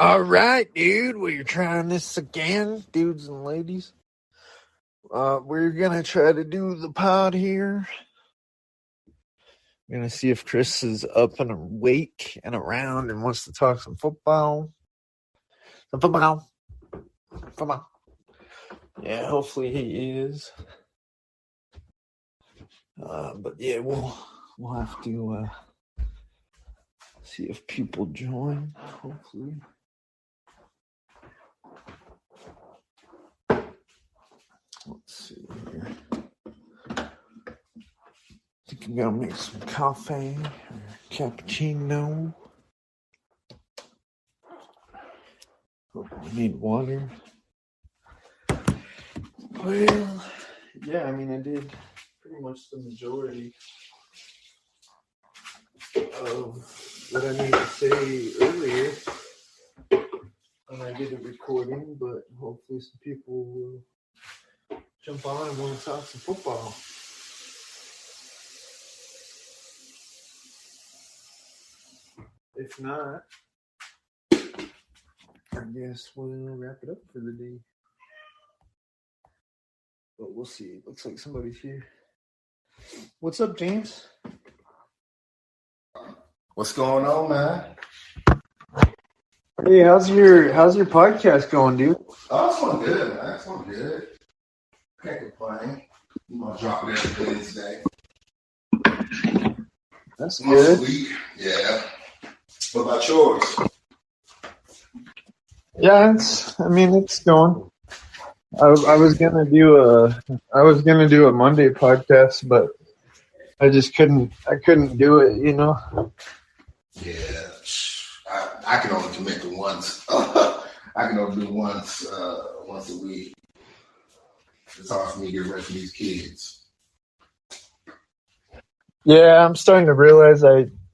All right, dude. We're trying this again, dudes and ladies. We're gonna try to do the pod here. We're gonna see if Chris is up and awake and around and wants to talk some football. Football. Yeah, hopefully he is. But yeah, we'll have to see if people join. Hopefully. Let's see here. I think I'm gonna make some coffee or cappuccino. Oh, I need water. Well, yeah, I mean, I did pretty much the majority of what I need to say earlier when I did the recording, but hopefully some people will jump on and want to talk some football. If not, I guess we'll wrap it up for the day. But we'll see. Looks like somebody's here. What's up, James? What's going on, man? Hey, how's your podcast going, dude? Oh, it's going good, man. It's going good. Can't complain. I'm gonna drop it every Wednesday. That's good. Once a week. Yeah. What about yours? Yeah, it's going. I was gonna do a Monday podcast, but I just couldn't do it, you know. Yeah, I can only commit to once. I can only do once a week. It's hard for me to get ready for these kids. Yeah, I'm starting to realize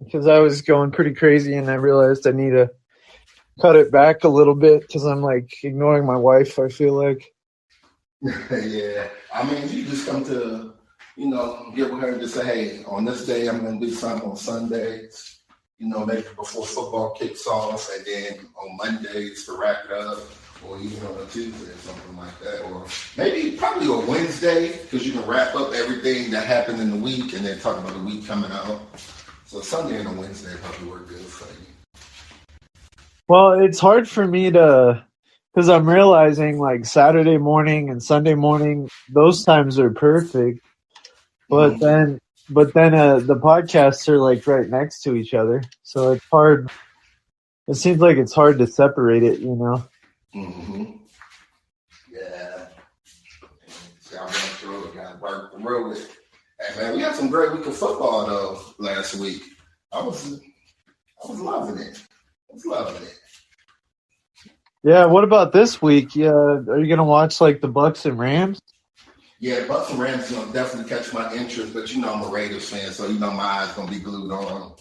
because I was going pretty crazy, and I realized I need to cut it back a little bit because I'm like ignoring my wife. I feel like. Yeah, I mean, if you just come to, get with her and just say, hey, on this day I'm going to do something on Sundays, maybe before football kicks off, and then on Mondays to wrap it up, or even on a Tuesday or something like that, or maybe probably a Wednesday, because you can wrap up everything that happened in the week and then talk about the week coming out. So Sunday and a Wednesday probably work good for you. Well, it's hard for me to, because I'm realizing like Saturday morning and Sunday morning, those times are perfect. But then the podcasts are like right next to each other, so it's hard. It seems like it's hard to separate it, you know. Mm-hmm. Yeah. See, I'm going through it. Got to work the road with it. Hey, man, we had some great week of football though last week. I was loving it. Yeah. What about this week? Yeah, are you gonna watch like the Bucks and Rams? Yeah, Bucks and Rams gonna definitely catch my interest, but I'm a Raiders fan, so my eyes gonna be glued on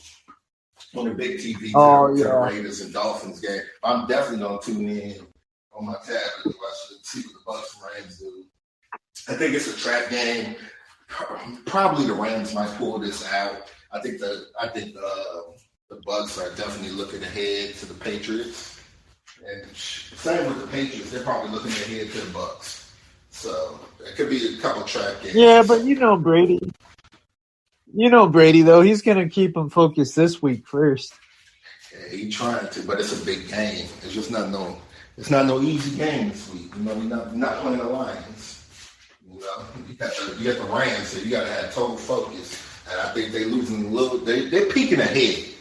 the big TV to the Raiders and Dolphins game. I'm definitely gonna tune in on my tablet to watch see what the Bucks and Rams do. I think it's a trap game. Probably the Rams might pull this out. I think the Bucks are definitely looking ahead to the Patriots, and same with the Patriots. They're probably looking ahead to the Bucks. So it could be a couple trap games. Yeah, but Brady. Brady though, he's gonna keep him focused this week first. Yeah, he's trying to, but it's a big game. It's just not no easy game this week. We're not playing the Lions. You got the Rams, so you got to have total focus. And I think they're losing a little. They're peeking ahead.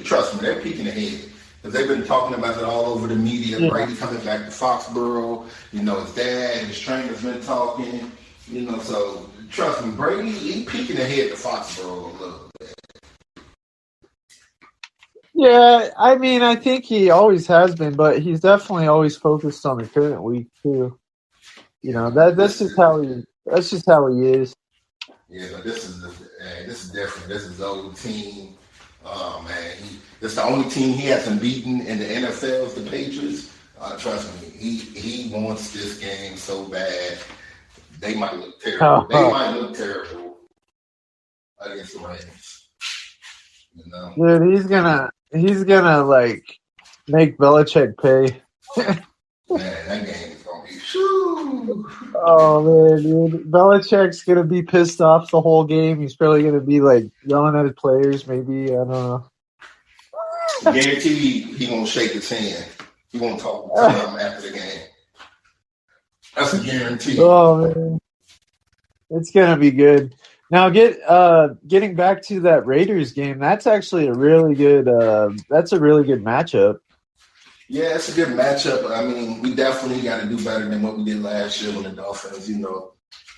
Trust me, they're peeking ahead. Because they've been talking about it all over the media. Yeah. Brady coming back to Foxborough. His dad, his trainer's been talking. So trust me, Brady, he's peeking ahead to Foxborough a little bit. Yeah, I mean, I think he always has been, but he's definitely always focused on the current week too. That's just how he is. Yeah, but this is different. This is the old team. Oh man, this is the only team he hasn't beaten in the NFL is the Patriots. Trust me, he wants this game so bad. They might look terrible. They might look terrible against the Rams. Dude, he's gonna like make Belichick pay. Man, that game is gonna be shoo. Oh man, dude. Belichick's gonna be pissed off the whole game. He's probably gonna be like yelling at his players, maybe. I don't know. Guaranteed he won't shake his hand. He won't talk to him after the game. That's a guarantee. Oh man. It's gonna be good. Now getting back to that Raiders game, that's actually a really good that's a really good matchup. Yeah, it's a good matchup. I mean, we definitely got to do better than what we did last year when the Dolphins,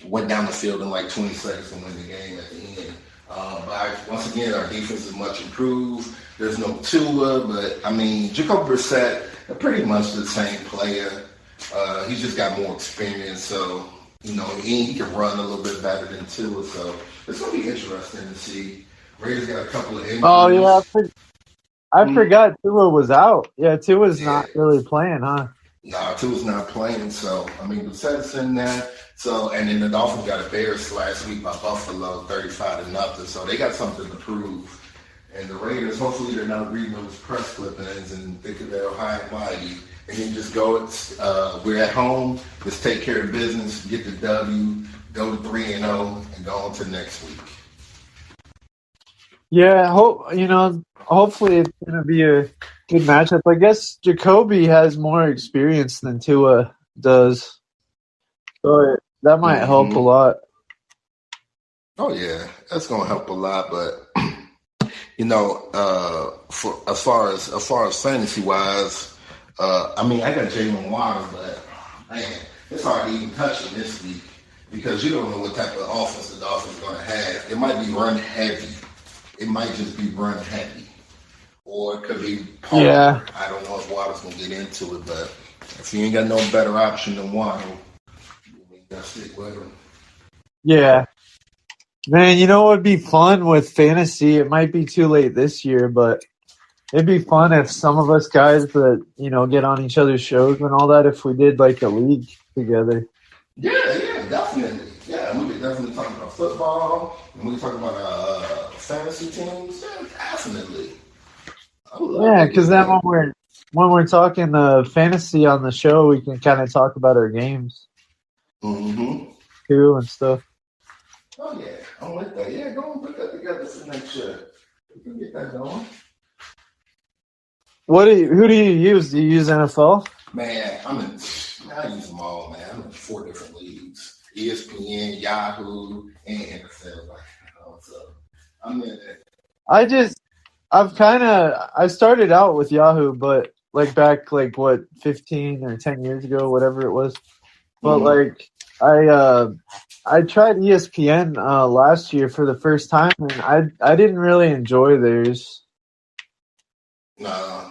went down the field in like 20 seconds and win the game at the end. But once again, our defense is much improved. There's no Tua, but I mean, Jacoby Brissett, they're pretty much the same player. He's just got more experience, so he can run a little bit better than Tua. So it's gonna be interesting to see. Raiders got a couple of injuries. Oh yeah, I forgot Tua was out. Yeah, Tua's not really playing, huh? No, Tua's not playing. So I mean, Brissett's in there. So and then the Dolphins got a Bears last week by Buffalo, 35-0. So they got something to prove. And the Raiders, hopefully, they're not reading those press clippings and thinking they're high and mighty. And then just go. We're at home. Let's take care of business. Get the W. Go to 3-0 and go on to next week. Yeah, hopefully it's gonna be a good matchup. I guess Jacoby has more experience than Tua does, so that might help a lot. Oh yeah, that's gonna help a lot. But for as far as fantasy wise, I mean, I got Jalen Waddle, but man, it's hard to even touch him this week because you don't know what type of offense the Dolphins are going to have. It might be run heavy. It might just be run heavy, or it could be Parker. Yeah. I don't know if Waddle's going to get into it, but if you ain't got no better option than Waddle, you got to stick with him. Yeah. Man, you know what would be fun with fantasy? It might be too late this year, but it'd be fun if some of us guys that, get on each other's shows and all that, if we did like a league together. Yeah, definitely. Yeah, we could definitely talk about football, and we could talk about fantasy teams. Yeah, definitely. Yeah, because then when we're talking fantasy on the show, we can kind of talk about our games too and stuff. Oh yeah, I'm with that. Yeah, go and put that together for next year. We can get that going. Who do you use? Do you use NFL? Man, I use them all, man. I'm in 4 different leagues: ESPN, Yahoo, and NFL. So I'm in it. I started out with Yahoo, but back 15 or 10 years ago, whatever it was. But I tried ESPN last year for the first time, and I didn't really enjoy theirs. Nah,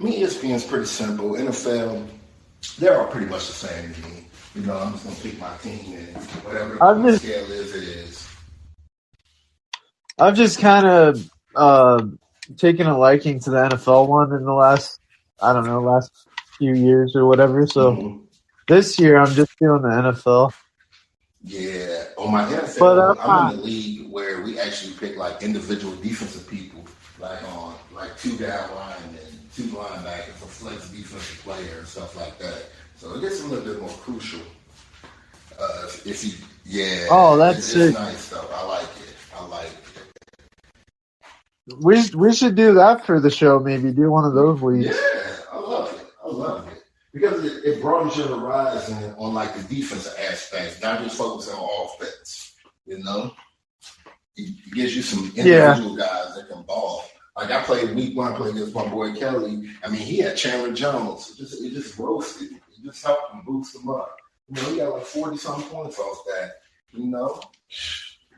ESPN's pretty simple. NFL, they're all pretty much the same to me. I'm just gonna pick my team and whatever the scale is, it is. I've just kind of taken a liking to the NFL one in the last few years or whatever. So this year I'm just doing the NFL. Yeah, on my NFL, I'm in a league where we actually pick individual defensive people, on 2 down linemen, 2 linebackers, a flex defensive player, and stuff like that. So it gets a little bit more crucial. That's it's nice though. I like it. We should do that for the show. Maybe do one of those leagues. Yeah, I love it because it broadens your horizon on the defensive aspects, not just focusing on offense. It gives you some individual guys that can ball. I played week 1, I played against my boy Kelly. I mean, he had Chandler Jones. It just roasted. It just helped him boost him up. He got 40-something points off that.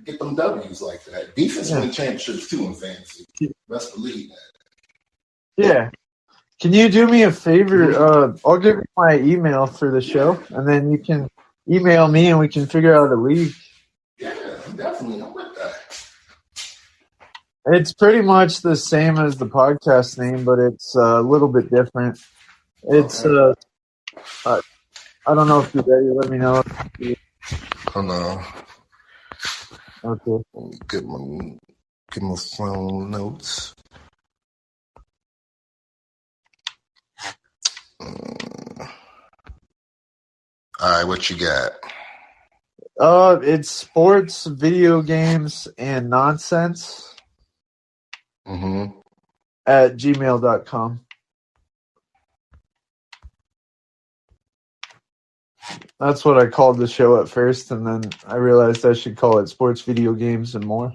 Get them W's like that. Defense win championships too in fantasy. Best believe that. Yeah. Can you do me a favor? I'll give you my email for the show, and then you can email me, and we can figure out a league. Yeah, definitely. I'm with that. It's pretty much the same as the podcast name, but it's a little bit different. It's I don't know if you're ready. Let me know. Oh no. Okay. Get my phone notes. All right, what you got? It's sports, video games, and nonsense at gmail.com. That's what I called the show at first, and then I realized I should call it sports, video games, and more.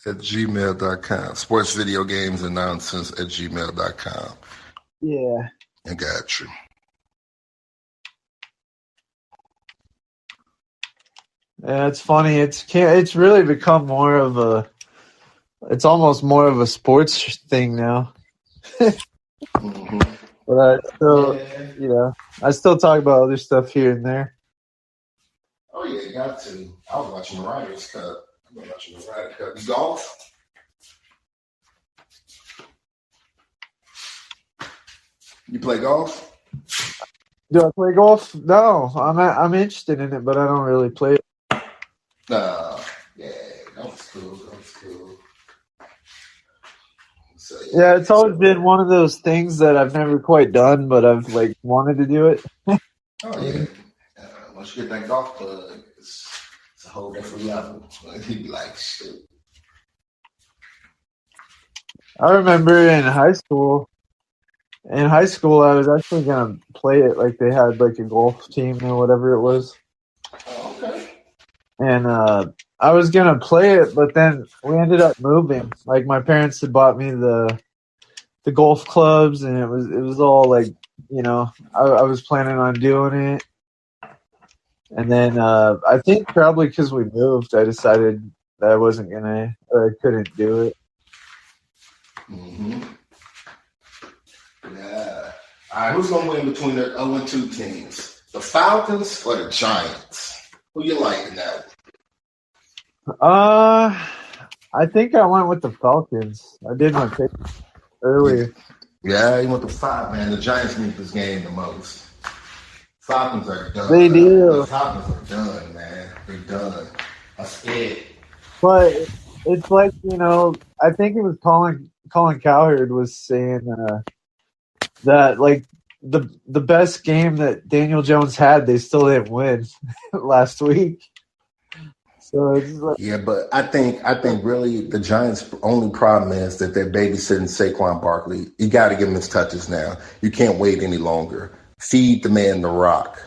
At gmail.com. Sports, video games, and nonsense at gmail.com. Yeah. I got you. Yeah, it's funny. It's really become more of a. It's almost more of a sports thing now. But I still, I still talk about other stuff here and there. Oh yeah, you got to. I was watching the Riders Cup. I've been watching the Ryder Cup. You golf? You play golf? Do I play golf? No, I'm interested in it, but I don't really play it. Yeah, golf's cool. Golf's cool. So, yeah, it's always been one of those things that I've never quite done, but I've like wanted to do it. Oh yeah. Once you get that golf bug, it's a whole different level. He'd be like, shit. I remember in high school. In high school, I was actually gonna play it. Like they had like a golf team or whatever it was. Oh, okay. And I was gonna play it, but then we ended up moving. Like my parents had bought me the golf clubs, and it was all like, I was planning on doing it. And then I think probably because we moved, I decided that I wasn't gonna, or I couldn't do it. Mm-hmm. Yeah. All right, who's gonna win between the 0-2 teams? The Falcons or the Giants? Who you like in that one? I think I went with the Falcons. I did my pick earlier. Yeah, you went the 5, man. The Giants need this game the most. Falcons are done. They do. The Falcons are done, man. They're done. That's it. But it's like, I think it was Colin Cowherd was saying that like the best game that Daniel Jones had, they still didn't win last week. So it's like, yeah, but I think really the Giants' only problem is that they're babysitting Saquon Barkley. You got to give him his touches now. You can't wait any longer. Feed the man the rock.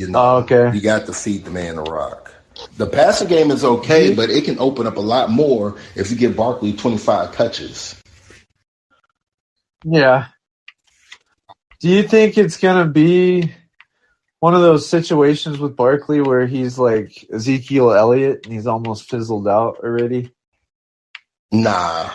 okay. You got to feed the man the rock. The passing game is okay, but it can open up a lot more if you give Barkley 25 touches. Yeah. Do you think it's going to be one of those situations with Barkley where he's like Ezekiel Elliott and he's almost fizzled out already? Nah.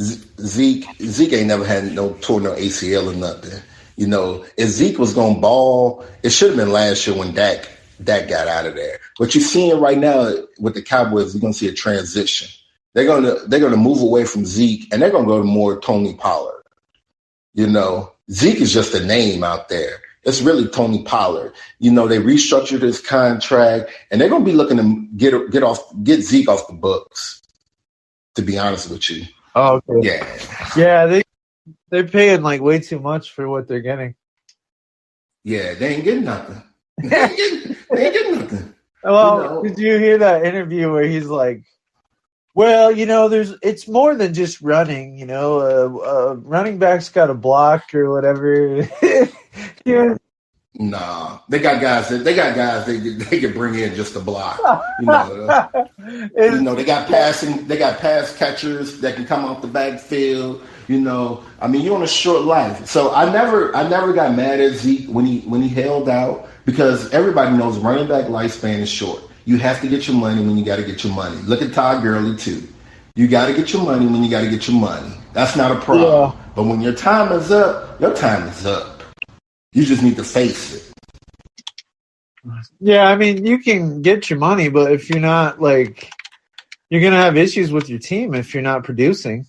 Zeke ain't never had torn no ACL or nothing. If Zeke was gonna ball, it should have been last year when Dak got out of there. What you're seeing right now with the Cowboys, you're gonna see a transition. They're gonna move away from Zeke and they're gonna go to more Tony Pollard. Zeke is just a name out there. It's really Tony Pollard. They restructured his contract, and they're going to be looking to get Zeke off the books. To be honest with you. Oh, okay. Yeah. They're paying like way too much for what they're getting. Yeah, they ain't getting nothing. They ain't getting nothing. Well, did you hear that interview where he's like, well, it's more than just running, running back's got a block or whatever. Yeah. Nah, they got guys they can bring in just a block. They got pass catchers that can come off the backfield. You're on a short life. So I never got mad at Zeke when he held out, because everybody knows running back lifespan is short. You have to get your money when you got to get your money. Look at Todd Gurley too. You got to get your money when you got to get your money. That's not a problem. Yeah. But when your time is up, your time is up. You just need to face it. Yeah, you can get your money, but if you're not you're going to have issues with your team if you're not producing.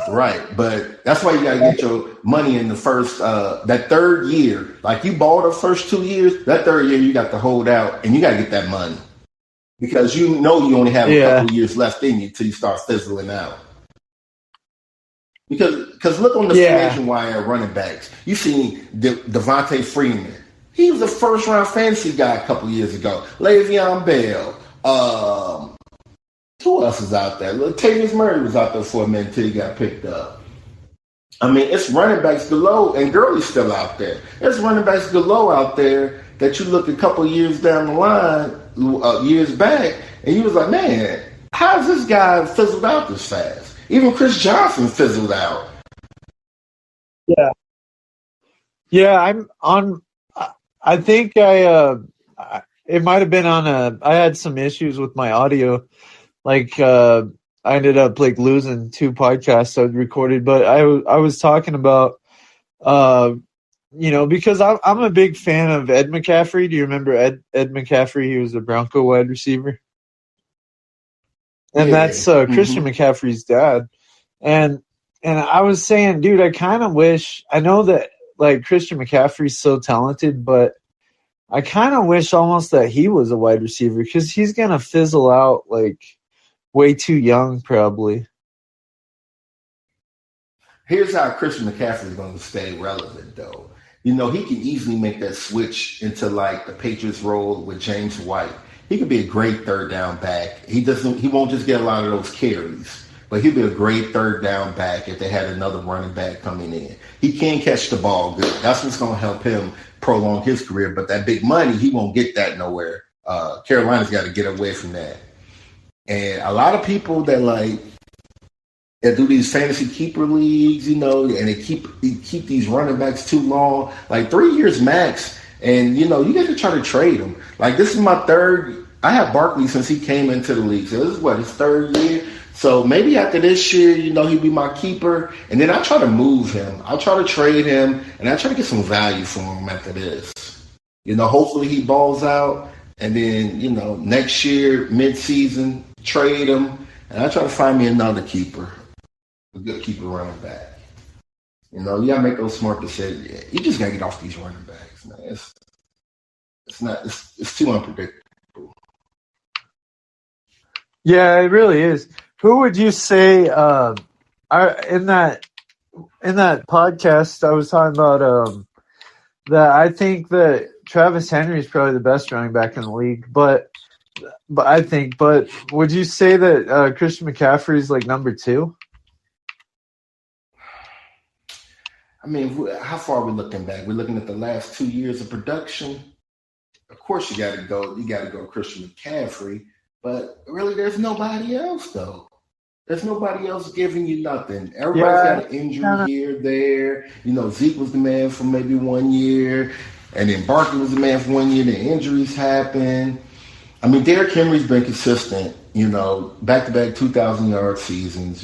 Right, but that's why you got to get your money in the first, that third year. Like you bought the first 2 years, that third year you got to hold out and you got to get that money. Because you only have a couple of years left in you till you start fizzling out. Because look on the free Yeah. agent wire running backs. You seen Devontae Freeman. He was a first round fantasy guy a couple years ago. Le'Veon Bell. Who else is out there? Latavius Murray was out there for a minute until he got picked up. I mean, it's running backs galore, and Gurley's still out there. There's running backs galore out there that you look a couple years down the line, years back, and you was like, man, how's this guy fizzled out this fast? Even Chris Johnson fizzled out. Yeah. Yeah, I'm on. I think it might have been on I had some issues with my audio. Like, I ended up like losing 2 podcasts I'd recorded, but I was talking about, because I'm a big fan of Ed McCaffrey. Do you remember Ed McCaffrey? He was a Bronco wide receiver. And Yeah. that's Christian McCaffrey's dad. And I was saying, dude, I kind of wish, I know that like Christian McCaffrey's so talented, but I kind of wish almost that he was a wide receiver because he's going to fizzle out like way too young, probably. Here's how Christian McCaffrey is going to stay relevant, though. He can easily make that switch into like the Patriots role with James White. He could be a great third down back. He won't just get a lot of those carries, but he'd be a great third down back if they had another running back coming in. He can catch the ball good. That's what's going to help him prolong his career. But that big money, he won't get that nowhere. Carolina's got to get away from that. And a lot of people that do these fantasy keeper leagues, and they keep these running backs too long, like 3 years max. And you got to try to trade them. Like this is my third. I have Barkley since he came into the league, so this is his third year. So maybe after this year, he'll be my keeper, and then I try to move him. I'll try to trade him, and I try to get some value for him after this. Hopefully he balls out, and then next year mid-season trade him, and I try to find me another keeper, a good keeper running back. You gotta make those smart decisions. Yeah, you just gotta get off these running backs, man. It's too unpredictable. Yeah, it really is. Who would you say in that podcast I was talking about that I think that Travis Henry is probably the best running back in the league, but would you say that Christian McCaffrey is like number 2? I mean, how far are we looking back? We're looking at the last 2 years of production. Of course, you got to go Christian McCaffrey, but really, there's nobody else though. There's nobody else giving you nothing. Everybody's got an injury here, there. Zeke was the man for maybe 1 year, and then Barkley was the man for 1 year. The injuries happen. I mean, Derrick Henry's been consistent. Back-to-back 2,000-yard seasons.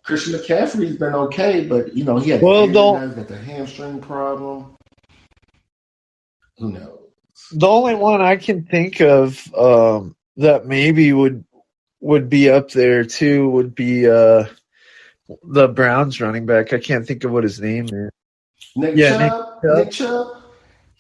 Christian McCaffrey's been okay, but he had he's got the hamstring problem. Who knows? The only one I can think of that maybe would be up there too would be the Browns running back. I can't think of what his name is. Nick Chubb.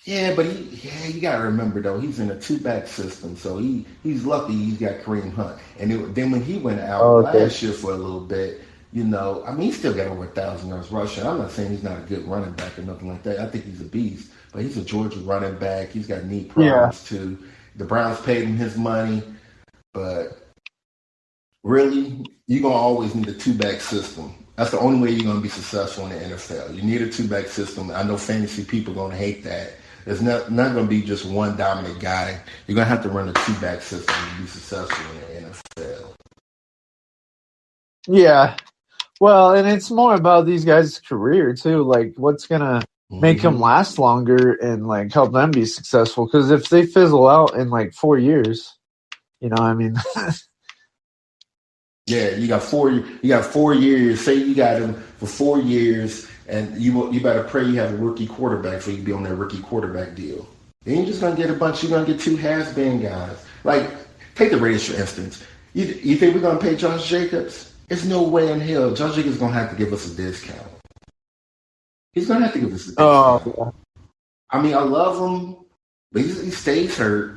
Yeah, but you gotta remember though, he's in a 2-back system, so he's lucky he's got Kareem Hunt. And then when he went out last year for a little bit, I mean, he's still got over 1,000 yards rushing. I'm not saying he's not a good running back or nothing like that. I think he's a beast, but he's a Georgia running back. He's got knee problems too. The Browns paid him his money, but really, you're going to always need a 2-back system. That's the only way you're going to be successful in the NFL. You need a 2-back system. I know fantasy people are going to hate that. There's not going to be just one dominant guy. You're going to have to run a 2-back system to be successful in the NFL. Yeah. Well, and it's more about these guys' career too. Like, what's going to make them last longer and like help them be successful? Because if they fizzle out in like 4 years, I mean... Yeah, you got 4 years. Say you got him for 4 years, and you better pray you have a rookie quarterback so you can be on that rookie quarterback deal. Then you're just gonna get you're gonna get 2 has-been guys. Like, take the Raiders for instance. You think we're gonna pay Josh Jacobs? There's no way in hell. Josh Jacobs is gonna have to give us a discount. He's gonna have to give us a discount. I mean, I love him, but he stays hurt.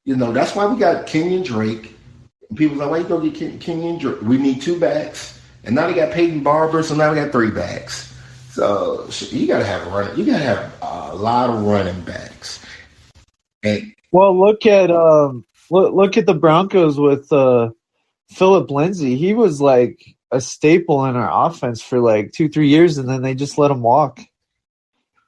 That's why we got Kenyon Drake. People are like, why you go get Kenyon Drake? We need 2 backs, And now they got Peyton Barber, so now we got 3 backs. So you gotta have a running. You gotta have a lot of running backs. And Well, look at the Broncos with Philip Lindsay. He was like a staple in our offense for like 2-3 years, and then they just let him walk.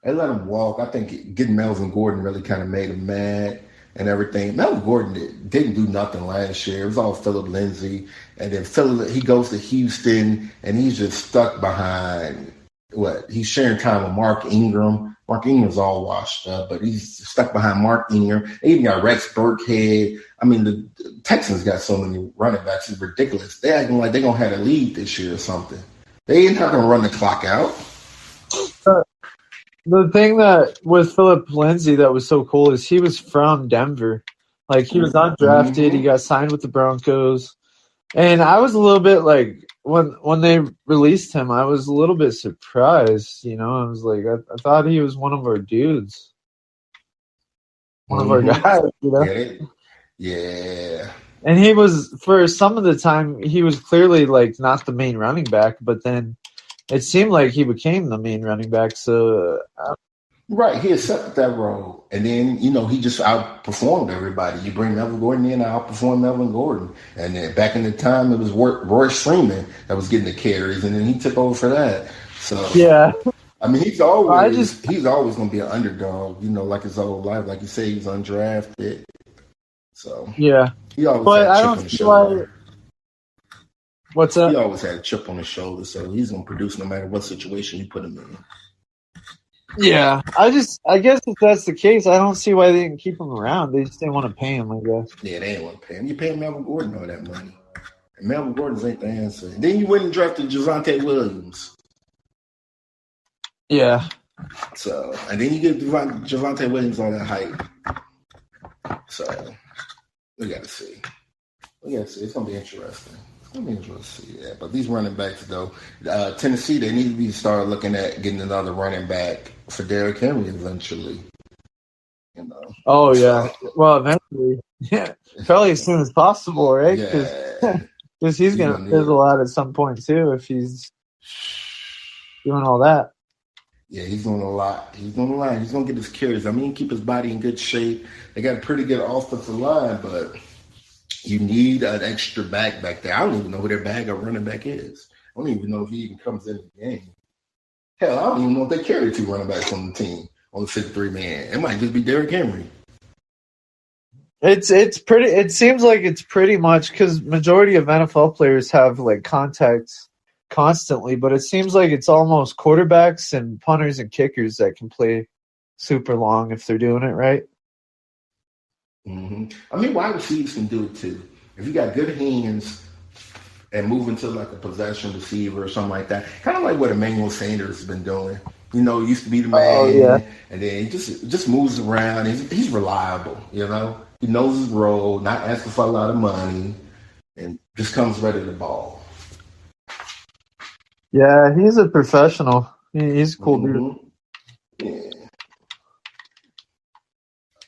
they let him walk. I think getting Melvin Gordon really kind of made him mad and everything. Melvin Gordon didn't do nothing last year. It was all Philip Lindsay, and then he goes to Houston, and he's just stuck behind. He's sharing time with Mark Ingram. Mark Ingram's all washed up, but he's stuck behind Mark Ingram. They even got Rex Burkhead. I mean, the Texans got so many running backs. It's ridiculous. They acting like they're going to have a lead this year or something. They ain't not going to run the clock out. The thing that with Philip Lindsay that was so cool is he was from Denver. Like, he was undrafted. He got signed with the Broncos. And I was a little bit like, when they released him, I was a little bit surprised. You know, I was like, I thought he was one of our dudes. One of our guys, you know? Yeah. And he was, for some of the time, he was clearly like not the main running back, but then it seemed like he became the main running back. So, right, he accepted that role, and then he just outperformed everybody. You bring Melvin Gordon in, I outperformed Melvin Gordon, and then back in the time it was Royce Freeman that was getting the carries, and then he took over for that. So yeah, I mean he's always going to be an underdog, like his whole life. Like you say, he's undrafted, so yeah. he always had a chip on his shoulder. What's that? He always had a chip on his shoulder, so he's going to produce no matter what situation you put him in. Yeah, I guess if that's the case, I don't see why they didn't keep him around. They just didn't want to pay him, I guess. Yeah, they didn't want to pay him. You pay Melvin Gordon all that money. And Melvin Gordon's ain't the answer. And then you went and drafted Javonte Williams. Yeah. So, and then you give Javonte Williams all that hype. So, we got to see. It's going to be interesting. Yeah, but these running backs, though, Tennessee, they need to be start looking at getting another running back for Derrick Henry eventually. Oh, yeah. Well, eventually. Yeah. Probably as soon as possible, right? Because he's going to fizzle out at some point, too, if he's doing all that. Yeah, he's doing a lot. He's going to get his carries. I mean, keep his body in good shape. They got a pretty good offensive line, but you need an extra back there. I don't even know who their running back is. I don't even know if he even comes in the game. Hell, I don't even know if they carry 2 running backs on the team on the 53-man. It might just be Derrick Henry. It seems like it's pretty much because majority of NFL players have like contacts constantly, but it seems like it's almost quarterbacks and punters and kickers that can play super long if they're doing it right. Mm-hmm. I mean, wide receivers can do it too. If you got good hands and move into like a possession receiver or something like that, kind of like what Emmanuel Sanders has been doing. Used to be the man, and then he just moves around. He's reliable. He knows his role, not asking for a lot of money, and just comes ready to ball. Yeah, he's a professional. He's a cool dude. Yeah.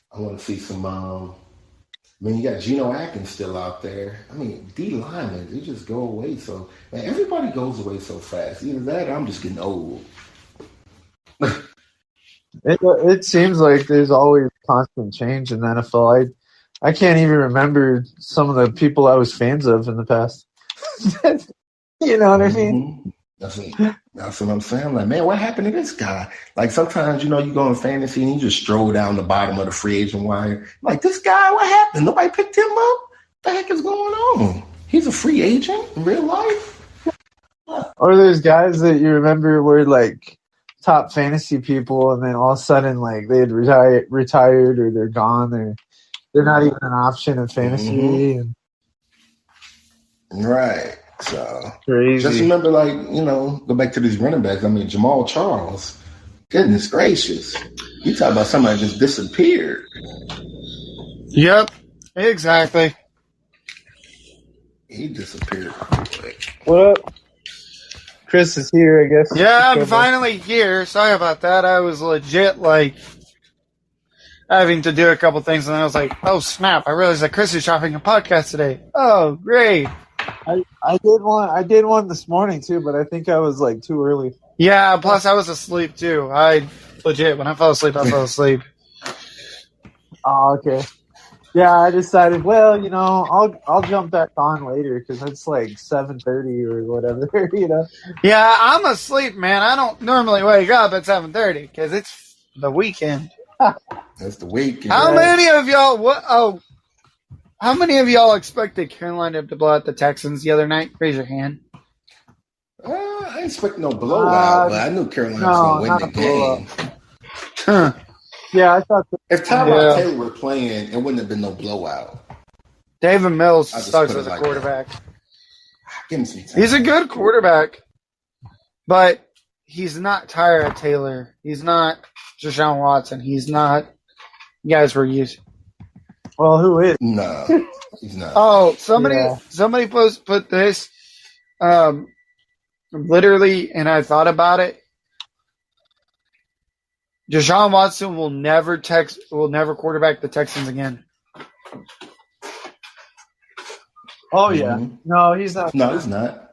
I want to see some. I mean, you got Geno Atkins still out there. I mean, D linemen, they just go away. So, man, everybody goes away so fast. Either that, or I'm just getting old. It seems like there's always constant change in the NFL. I can't even remember some of the people I was fans of in the past. You know what I mean? That's what I'm saying. Like, man, what happened to this guy? Like, sometimes, you go in fantasy and you just stroll down the bottom of the free agent wire. Like, this guy, what happened? Nobody picked him up? What the heck is going on? He's a free agent in real life? Or there's guys that you remember were, like, top fantasy people, and then all of a sudden, like, they had retired or they're gone. They're not even an option in fantasy. Right. So crazy. Just remember, like, go back to these running backs. I mean, Jamal Charles. Goodness gracious. You talk about somebody just disappeared. Yep. Exactly. He disappeared quick. What up? Chris is here, I guess. Yeah, I'm finally here. Sorry about that. I was legit, like, having to do a couple things, and I was like, oh, snap. I realized that Chris is dropping a podcast today. Oh, great. I did one this morning too, but I think I was like too early. Yeah, plus I was asleep too. I legit, when I fell asleep, I fell asleep. Oh, okay. Yeah, I decided. Well, I'll jump back on later because it's like 7:30 or whatever. Yeah, I'm asleep, man. I don't normally wake up at 7:30 because it's the weekend. That's the weekend. How many of y'all? How many of y'all expected Carolina to blow out the Texans the other night? Raise your hand. I didn't expect no blowout, but I knew Carolina was going No, to win not the a blowout. game. Huh. Yeah, I thought. If Tyrod Yeah. Taylor were playing, it wouldn't have been no blowout. David Mills I'll just sucks put it as a like quarterback. Give him some time. He's a good quarterback, but he's not Tyrod Taylor. He's not Deshaun Watson. He's not guys we're used. Well, who is? No, he's not. Oh, somebody Yeah. put this literally, and I thought about it. Deshaun Watson will never quarterback the Texans again. Oh yeah. No, he's not. No, he's not.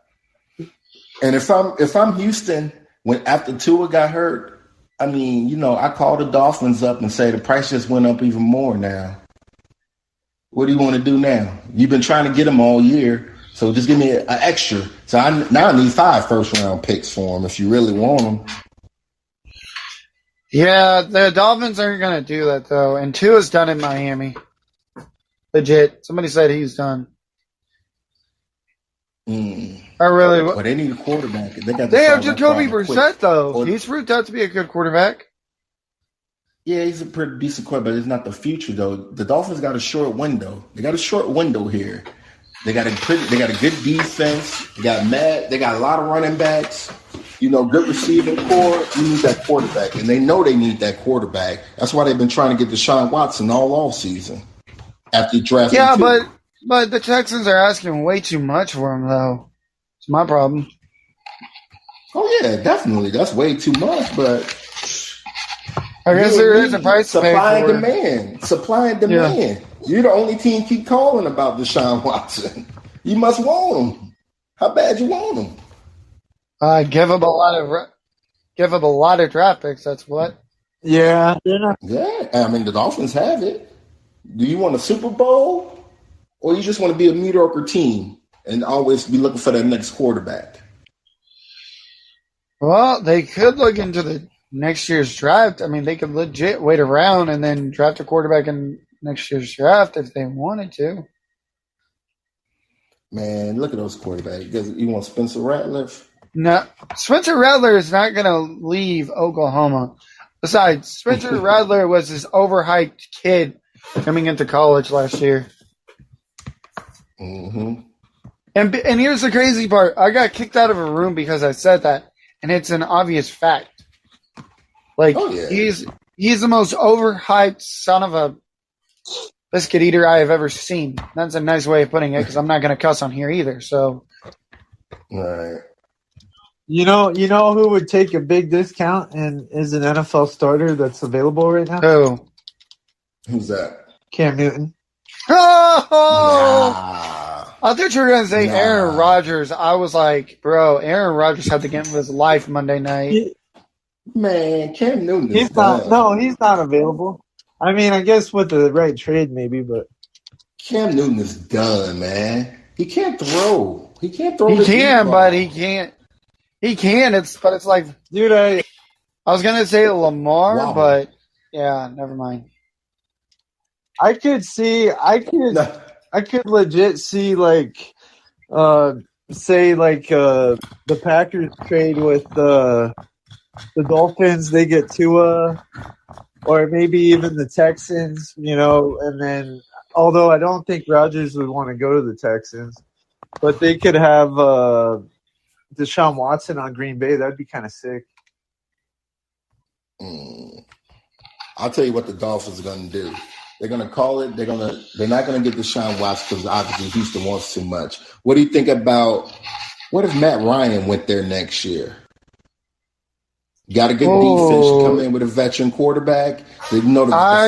And if I'm Houston, when after Tua got hurt, I mean, I call the Dolphins up and say the price just went up even more now. What do you want to do now? You've been trying to get him all year, so just give me an extra. So I need 5 first-round picks for him if you really want him. Yeah, the Dolphins aren't going to do that, though. And Tua's done in Miami. Legit. Somebody said he's done. I really. Well, they need a quarterback. They have Jacoby Brissett, though. He's proved out to be a good quarterback. Yeah, he's a pretty decent quarterback. It's not the future, though. The Dolphins got a short window. They got a short window here. They got a good defense. They got a lot of running backs. Good receiving core. You need that quarterback, and they know they need that quarterback. That's why they've been trying to get Deshaun Watson all season after drafting. Yeah, but the Texans are asking way too much for him, though. It's my problem. Oh yeah, definitely. That's way too much, but I guess there is a price to pay for. Supply and demand. Yeah. You're the only team keep calling about Deshaun Watson. You must want him. How bad you want him? Give up a lot of draft picks. That's what. Yeah. Yeah. I mean, the Dolphins have it. Do you want a Super Bowl, or you just want to be a mediocre team and always be looking for that next quarterback? Well, they could look into the next year's draft. I mean, they could legit wait around and then draft a quarterback in next year's draft if they wanted to. Man, look at those quarterbacks. You want Spencer Rattler? No, Spencer Rattler is not going to leave Oklahoma. Besides, Spencer Rattler was this overhyped kid coming into college last year. Mm-hmm. And here's the crazy part. I got kicked out of a room because I said that, and it's an obvious fact. Like, he's the most overhyped son of a biscuit eater I have ever seen. That's a nice way of putting it because I'm not going to cuss on here either. So, all right. You know who would take a big discount and is an NFL starter that's available right now? Who? Who's that? Cam Newton. Oh! Nah. I thought you were going to say Aaron Rodgers. I was like, bro, Aaron Rodgers had the game of his life Monday night. Man, Cam Newton is he's not available. I mean, I guess with the right trade maybe, but Cam Newton is done, man. He can't throw. He can't throw. He can, but he can't. He can. It's like, dude. I was gonna say Lamar, but yeah, never mind. I could legit see the Packers trade with the Dolphins. They get Tua, or maybe even the Texans. And then although I don't think Rodgers would want to go to the Texans, but they could have Deshaun Watson on Green Bay. That'd be kind of sick. I'll tell you what the Dolphins are going to do. They're going to call it. They're not going to get Deshaun Watson because obviously Houston wants too much. What do you think about what if Matt Ryan went there next year? Got a good defense. You come in with a veteran quarterback. I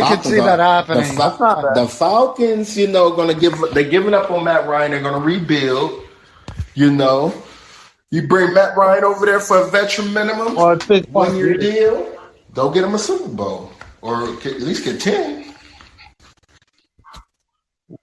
could see that happening. The Falcons, they're giving up on Matt Ryan. They're going to rebuild. You know, you bring Matt Ryan over there for a veteran minimum, Well, it's been 1-year deal. Go get him a Super Bowl, or at least get 10.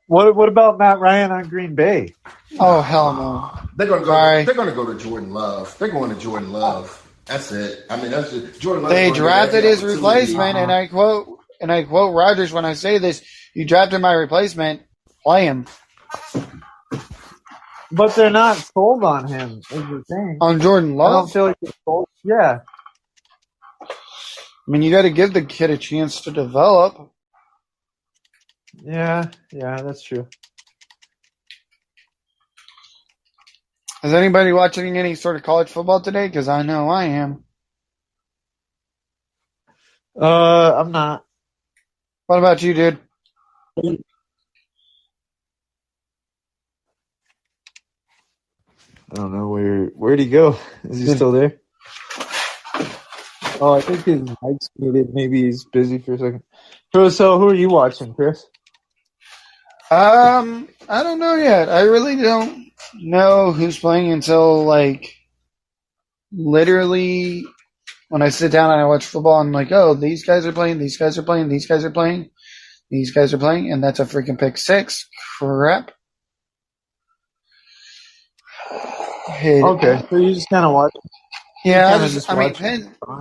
What about Matt Ryan on Green Bay? Oh hell no! They're gonna go. Sorry. They're gonna go to Jordan Love. They're going to Jordan Love. That's it. I mean, that's just Jordan Love. They drafted his replacement, and I quote Rodgers when I say this: "You drafted my replacement. Play him." But they're not sold on him, is the thing. On Jordan Love? I don't feel like they're sold. Yeah. I mean, you got to give the kid a chance to develop. Yeah, that's true. Is anybody watching any sort of college football today? Because I know I am. I'm not. What about you, dude? I don't know where'd he go? Is he still there? Oh, I think his mic's muted. Maybe he's busy for a second. So who are you watching, Chris? I don't know yet. I really don't know who's playing until literally when I sit down and I watch football. I'm like, oh, these guys are playing. These guys are playing. These guys are playing. These guys are playing, and that's a freaking pick six. Crap. Okay, so you just kind of watch. Yeah,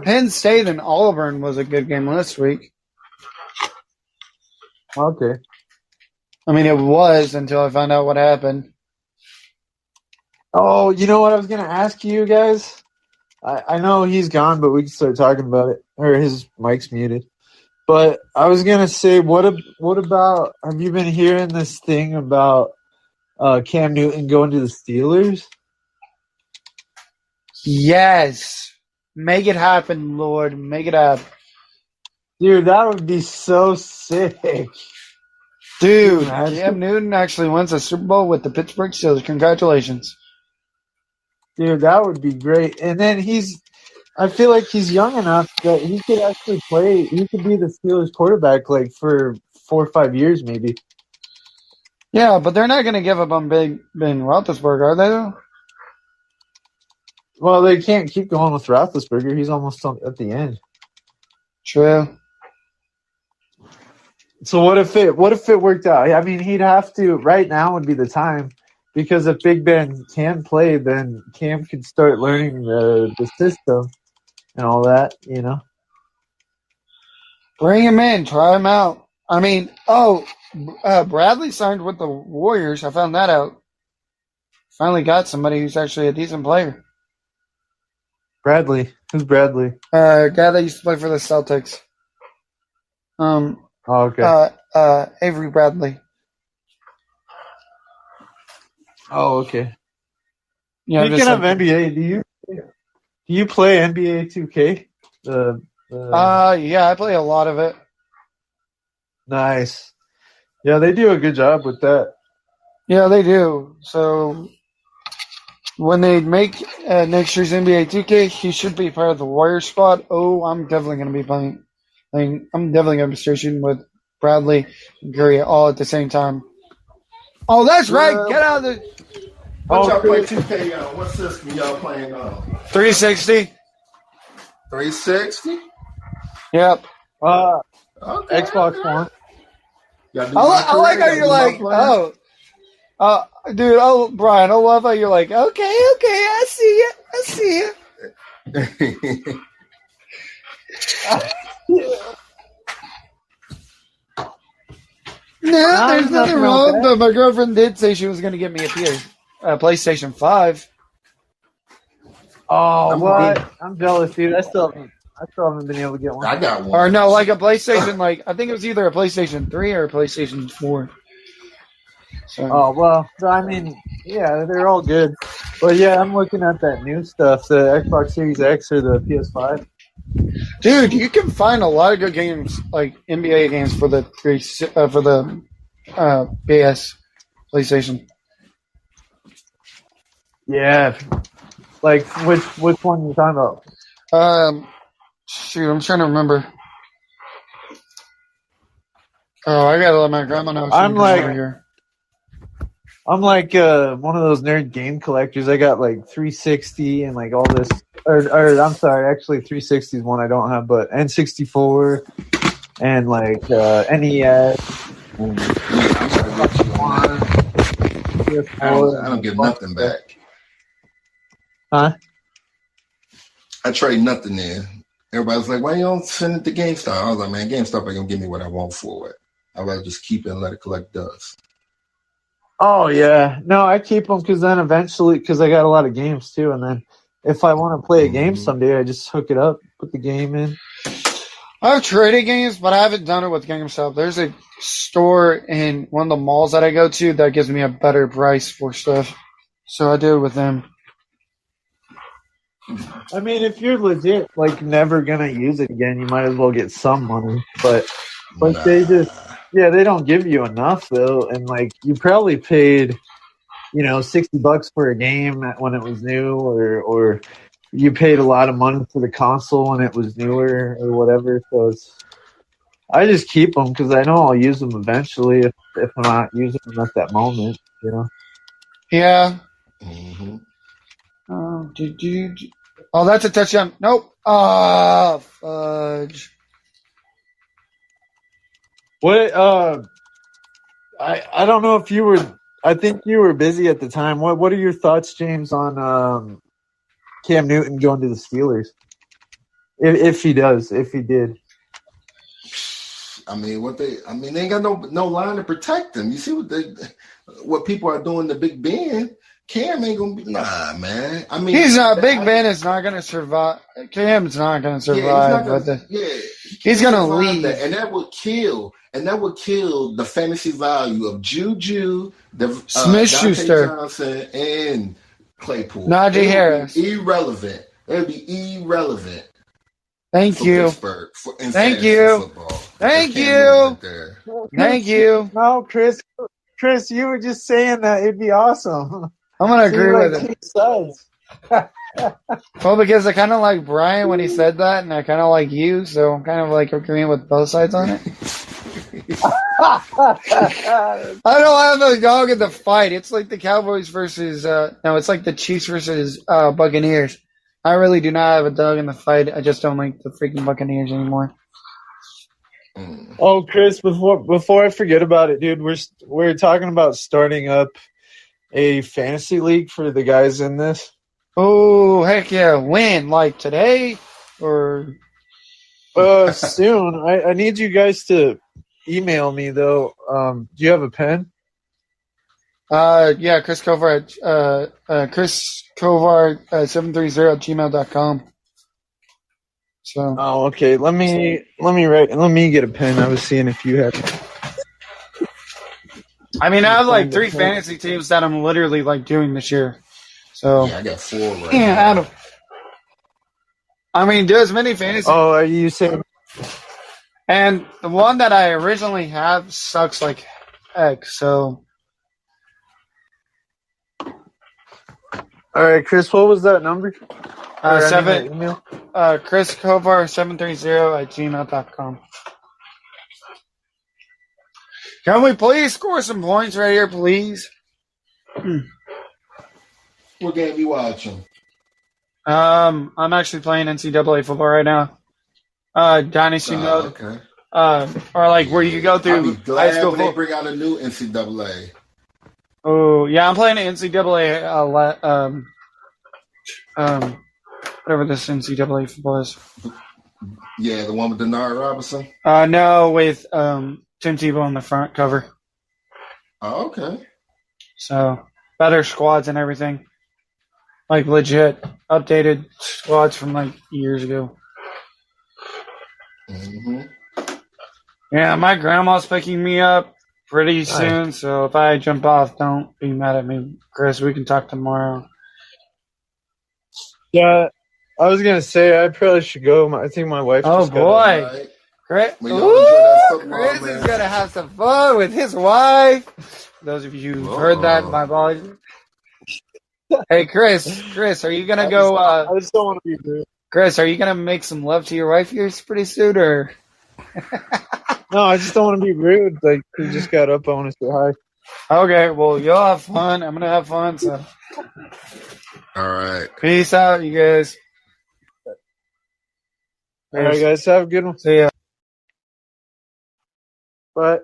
Penn State and Auburn was a good game last week. Okay. I mean, it was until I found out what happened. Oh, you know what I was going to ask you guys? I know he's gone, but we can start talking about it. Or his mic's muted. But I was going to say, what about, have you been hearing this thing about Cam Newton going to the Steelers? Yes. Make it happen, Lord. Make it happen. Dude, that would be so sick. Dude, Cam Newton actually wins a Super Bowl with the Pittsburgh Steelers. Congratulations. Dude, that would be great. And then I feel like he's young enough that he could actually play. He could be the Steelers quarterback for 4 or 5 years maybe. Yeah, but they're not going to give up on Big Ben Roethlisberger, are they? Well, they can't keep going with Roethlisberger. He's almost at the end. True. So what if it worked out? I mean, he'd have to. Right now would be the time, because if Big Ben can play, then Cam could start learning the system and all that. Bring him in. Try him out. I mean, Bradley signed with the Warriors. I found that out. Finally got somebody who's actually a decent player. Bradley? Who's Bradley? Guy that used to play for the Celtics. Oh, okay. Avery Bradley. Oh, okay. Yeah. Speaking of NBA, do you play NBA 2K? Yeah, I play a lot of it. Nice. Yeah, they do a good job with that. Yeah, they do. So when they make next year's NBA 2K, he should be part of the Warriors spot. Oh, I'm definitely going to be playing. I'm definitely going to be searching with Bradley and Curry all at the same time. Oh, that's right. Get out of the. What y'all play 2K on? What system y'all playing on? 360. 360? Yep. Okay, Xbox One. I like how you're like, dude, Brian, I love how you're like, okay, I see it. No, there's nothing wrong, but my girlfriend did say she was going to get me a PlayStation 5. Oh, what? I'm jealous, dude. I still haven't been able to get one. I got one. Or no, like a PlayStation, I think it was either a PlayStation 3 or a PlayStation 4. So. Oh, well, I mean, yeah, they're all good. But yeah, I'm looking at that new stuff, the Xbox Series X or the PS5. Dude, you can find a lot of good games, like NBA games for the PS PlayStation. Yeah, like which one are you talking about? Shoot, I'm trying to remember. Oh, I gotta let my grandma know. I'm like, here. I'm like one of those nerd game collectors. I got like 360 and like all this, or I'm sorry, actually 360 is one I don't have, but N64 and like NES. And I don't give nothing back. Huh? I trade nothing in. Everybody's like, why you don't send it to GameStop? I was like, man, GameStop ain't gonna give me what I want for it. I'd rather just keep it and let it collect dust. Oh yeah, no, I keep them because then eventually, because I got a lot of games too, and then if I want to play a game someday, I just hook it up, put the game in. I've traded games, but I haven't done it with GameStop. There's a store in one of the malls that I go to that gives me a better price for stuff, so I do it with them. I mean, if you're legit like never gonna use it again, you might as well get some money. But they just they don't give you enough though, and like you probably paid, $60 for a game when it was new, or you paid a lot of money for the console when it was newer or whatever. So I just keep them because I know I'll use them eventually if I'm not using them at that moment, Yeah. Mm-hmm. Oh, that's a touchdown. Nope. Ah, fudge. What? I don't know if you were. I think you were busy at the time. What are your thoughts, James, on Cam Newton going to the Steelers? If he did. I mean, they ain't got no line to protect him. You see what people are doing to Big Ben? Cam ain't gonna be man. I mean, he's not. Big Ben is not gonna survive. Cam's not gonna survive. He's gonna leave, and that would kill. And that would kill the fantasy value of Juju, Smith-Schuster, Johnson, and Claypool. Najee Harris. Irrelevant. They would be irrelevant. Thank you. Pittsburgh, Thank you. Football. Thank you. Thank you. No, Chris, you were just saying that it'd be awesome. I'm gonna agree with it. Well, because I kind of like Brian when he said that, and I kind of like you, so I'm kind of like agreeing with both sides on it. I don't have a dog in the fight. It's like the Cowboys versus it's like the Chiefs versus Buccaneers. I really do not have a dog in the fight. I just don't like the freaking Buccaneers anymore. Oh, Chris, before I forget about it, dude, we're talking about starting up a fantasy league for the guys in this. Oh, heck yeah. When? Like today? Or soon. I need you guys to email me though. Do you have a pen? Yeah, Chris Kovar Chris Kovar 730@gmail.com. So. Oh, okay. Let me get a pen. I was seeing if you had. I mean, I have like 3 fantasy teams that I'm literally like doing this year. So yeah, I got 4 right now. I mean, do as many fantasy. Oh, are you saying? And the one that I originally have sucks like heck. So. All right, Chris. What was that number? Email. Chris Kovar 730@gmail.com. Can we please score some points right here, please? What game you watching? I'm actually playing NCAA football right now. Dynasty mode. Okay. Or like where you go through I'll be glad high school when they bring out a new NCAA. Oh yeah, I'm playing NCAA. Whatever this NCAA football is. Yeah, the one with Denard Robinson. No, with Tim Tebow on the front cover. Oh, okay. So better squads and everything. Like legit updated squads from like years ago. Mm-hmm. Yeah, my grandma's picking me up pretty soon, so if I jump off, don't be mad at me, Chris. We can talk tomorrow. Yeah, I was gonna say I probably should go. I think my wife. Oh boy, right. Chris! Chris is gonna have some fun with his wife. For those of you who've heard that, my apologies. Hey, Chris, are you gonna go? I just don't want to be rude. Chris, are you gonna make some love to your wife here pretty soon, or? No, I just don't want to be rude. Like, we just got up. I want to say hi. Okay, well, you'll have fun. I'm gonna have fun. So, all right. Peace out, you guys. All right, guys. Have a good one. See ya. Bye.